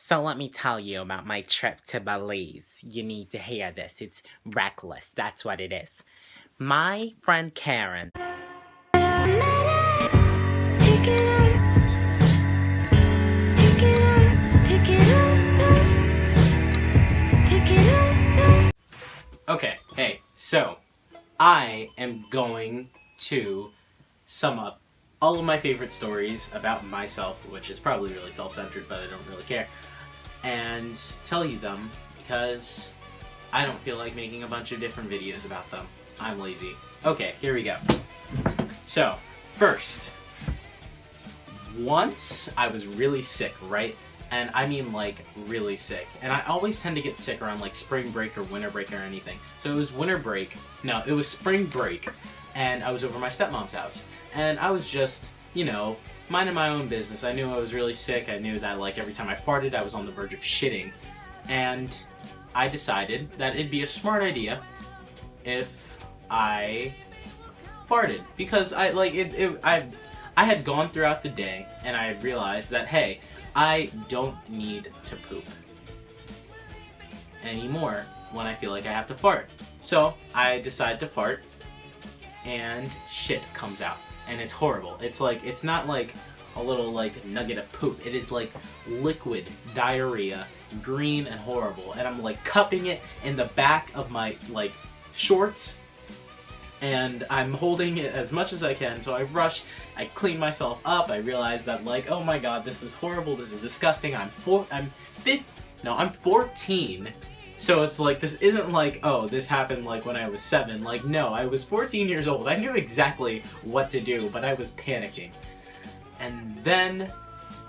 So let me tell you about my trip to Belize. You need to hear this. It's reckless. That's what it is. My friend Karen. Okay, hey, so I am going to sum up all of my favorite stories about myself, which is probably really self-centered, but I don't really care, and tell you them because I don't feel like making a bunch of different videos about them. I'm lazy. Okay, here we go. So, first, once I was really sick, right? And I mean like really sick. And I always tend to get sick around like spring break or winter break or anything. So it was winter break. No, it was spring break. And I was over my stepmom's house. And I was just, minding my own business. I knew I was really sick. I knew that like every time I farted, I was on the verge of shitting. And I decided that it'd be a smart idea if I farted. Because I had gone throughout the day and I had realized that, hey, I don't need to poop anymore when I feel like I have to fart. So I decide to fart and shit comes out and it's horrible. It's not like a little like nugget of poop. It is like liquid diarrhea, green and horrible. And I'm like cupping it in the back of my like shorts. And I'm holding it as much as I can, so I rush, I clean myself up, I realize that like, oh my god, this is horrible, this is disgusting, I'm 14, so it's like, this isn't like, oh, this happened like when I was 7, like, no, I was 14 years old, I knew exactly what to do, but I was panicking. And then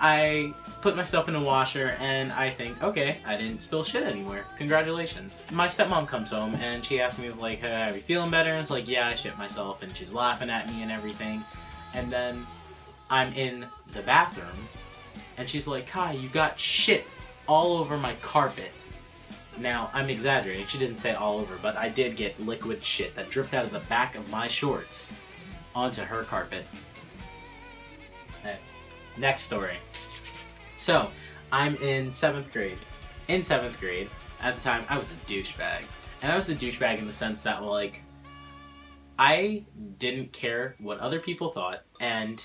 I put my stuff in a washer and I think, okay, I didn't spill shit anywhere. Congratulations. My stepmom comes home and she asks me, like, hey, are you feeling better? And it's like, yeah, I shit myself. And she's laughing at me and everything. And then I'm in the bathroom and she's like, Kai, you got shit all over my carpet. Now, I'm exaggerating. She didn't say all over, but I did get liquid shit that dripped out of the back of my shorts onto her carpet. Next story. So, I'm in 7th grade. In 7th grade, at the time, I was a douchebag. And I was a douchebag in the sense that, like, I didn't care what other people thought, and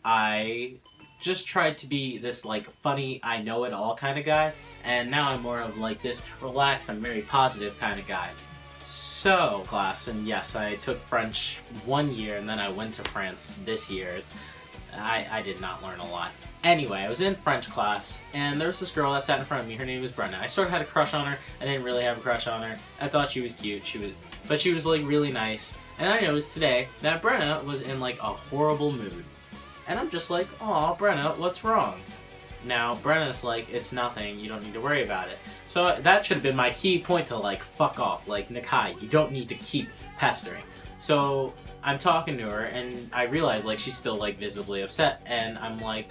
I just tried to be this, like, funny, I know it all kind of guy, and now I'm more of, like, this relaxed, I'm very positive kind of guy. So, class, and yes, I took French 1 year, and then I went to France this year. I did not learn a lot. Anyway, I was in French class, and there was this girl that sat in front of me. Her name was Brenna. I sort of had a crush on her. I didn't really have a crush on her. I thought she was cute. But she was like really nice. And I noticed today that Brenna was in like a horrible mood. And I'm just like, aw, Brenna, what's wrong? Now, Brenna's like, it's nothing. You don't need to worry about it. So that should have been my key point to like, fuck off. Like, Nakai, you don't need to keep pestering. So I'm talking to her, and I realize like she's still like visibly upset, and I'm like,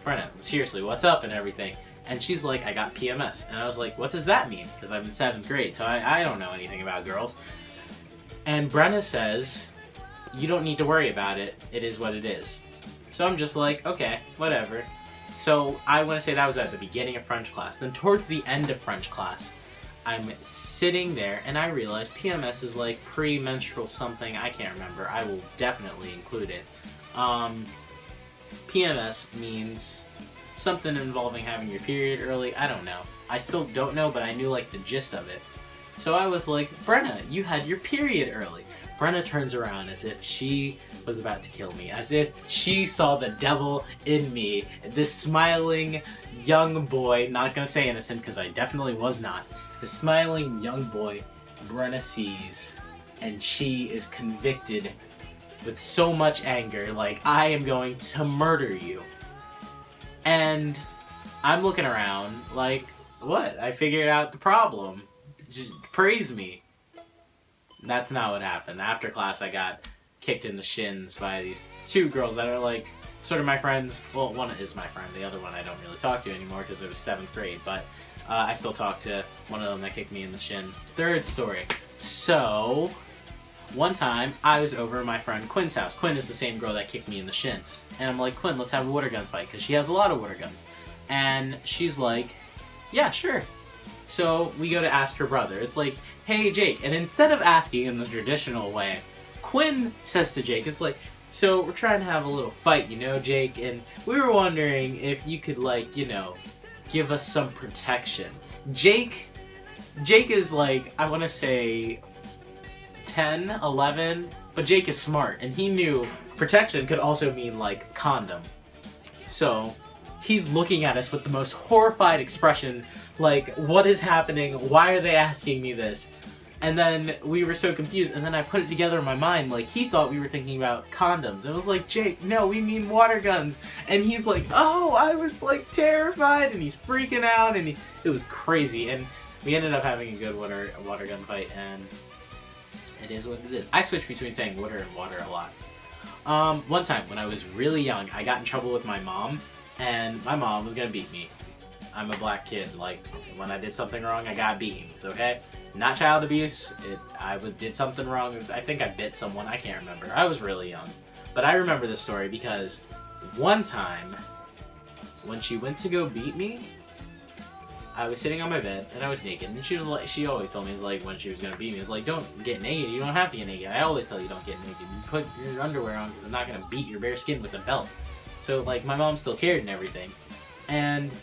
Brenna, seriously, what's up and everything? And she's like, I got PMS. And I was like, what does that mean? Because I'm in 7th grade, so I don't know anything about girls. And Brenna says, you don't need to worry about it. It is what it is. So I'm just like, okay, whatever. So I want to say that was at the beginning of French class. Then towards the end of French class, I'm sitting there and I realize PMS is like premenstrual something. I can't remember. I will definitely include it. PMS means something involving having your period early. I don't know. I still don't know, but I knew like the gist of it. So I was like, Brenna, you had your period early. Brenna turns around as if she was about to kill me, as if she saw the devil in me. This smiling young boy, not gonna say innocent because I definitely was not. The smiling young boy Brenna sees, and she is convicted with so much anger, like, I am going to murder you. And I'm looking around like, what? I figured out the problem. Just praise me. That's not what happened. After class, I got kicked in the shins by these 2 girls that are like sort of my friends. Well, one is my friend. The other one I don't really talk to anymore because it was 7th grade. But I still talk to one of them that kicked me in the shin. Third story. So, one time, I was over at my friend Quinn's house. Quinn is the same girl that kicked me in the shins. And I'm like, Quinn, let's have a water gun fight, because she has a lot of water guns. And she's like, yeah, sure. So we go to ask her brother. It's like, hey, Jake. And instead of asking in the traditional way, Quinn says to Jake, it's like, so we're trying to have a little fight, you know, Jake, and we were wondering if you could, like, you know, give us some protection. Jake is like, I want to say 10, 11, but Jake is smart, and he knew protection could also mean, like, condom. So he's looking at us with the most horrified expression, like, what is happening? Why are they asking me this? And then we were so confused, and then I put it together in my mind, like, he thought we were thinking about condoms. It was like, Jake, no, we mean water guns. And he's like, oh, I was, like, terrified, and he's freaking out, and it was crazy. And we ended up having a good water gun fight, and it is what it is. I switch between saying water and water a lot. One time, when I was really young, I got in trouble with my mom, and my mom was gonna beat me. I'm a black kid, like, when I did something wrong, I got beatings, okay? Not child abuse, I did something wrong, I think I bit someone, I can't remember. I was really young. But I remember this story because one time, when she went to go beat me, I was sitting on my bed, and I was naked, and she was like, she always told me, like, when she was gonna beat me, it's like, don't get naked, you don't have to get naked. I always tell you don't get naked, you put your underwear on, because I'm not gonna beat your bare skin with a belt. So, like, my mom still cared and everything. And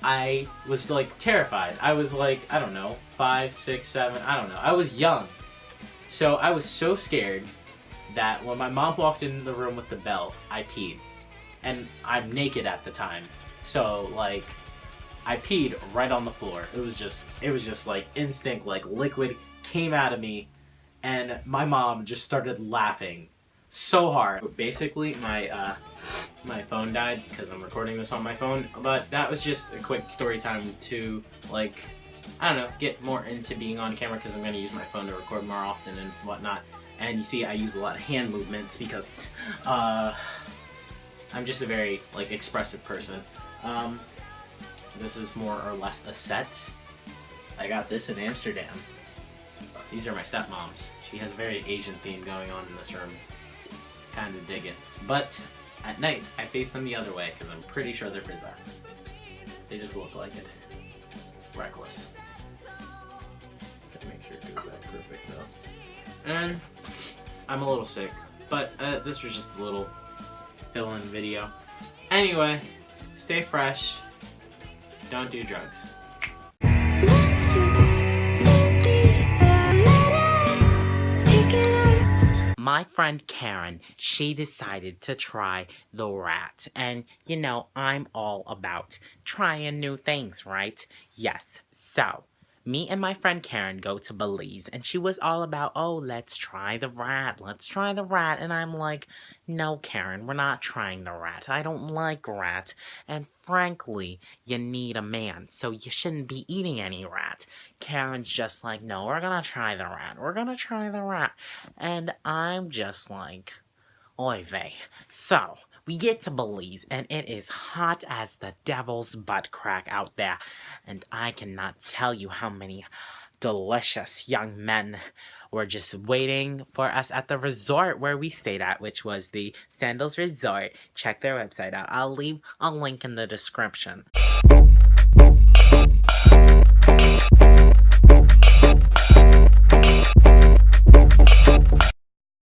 I was, like, terrified. I was, like, I don't know, 5, 6, 7, I don't know. I was young. So I was so scared that when my mom walked in the room with the belt, I peed. And I'm naked at the time. So, like, I peed right on the floor. It was just like instinct, like liquid came out of me, and my mom just started laughing so hard. Basically, my phone died because I'm recording this on my phone, but that was just a quick story time to, like, I don't know, get more into being on camera because I'm going to use my phone to record more often and whatnot. And you see, I use a lot of hand movements because I'm just a very, like, expressive person. This is more or less a set. I got this in Amsterdam. These are my stepmoms. She has a very Asian theme going on in this room. Kinda dig it. But at night, I face them the other way because I'm pretty sure they're possessed. They just look like it. Reckless. Gotta make sure it goes that perfect though. And I'm a little sick, but this was just a little fill-in video. Anyway, stay fresh. Don't do drugs. My friend Karen, she decided to try the rat. And, you know, I'm all about trying new things, right? Yes. So, me and my friend Karen go to Belize, and she was all about, oh, let's try the rat, let's try the rat. And I'm like, no, Karen, we're not trying the rat. I don't like rats. And frankly, you need a man, so you shouldn't be eating any rat. Karen's just like, no, we're gonna try the rat. We're gonna try the rat. And I'm just like, oy vey. So, we get to Belize, and it is hot as the devil's butt crack out there. And I cannot tell you how many delicious young men were just waiting for us at the resort where we stayed at, which was the Sandals Resort. Check their website out. I'll leave a link in the description.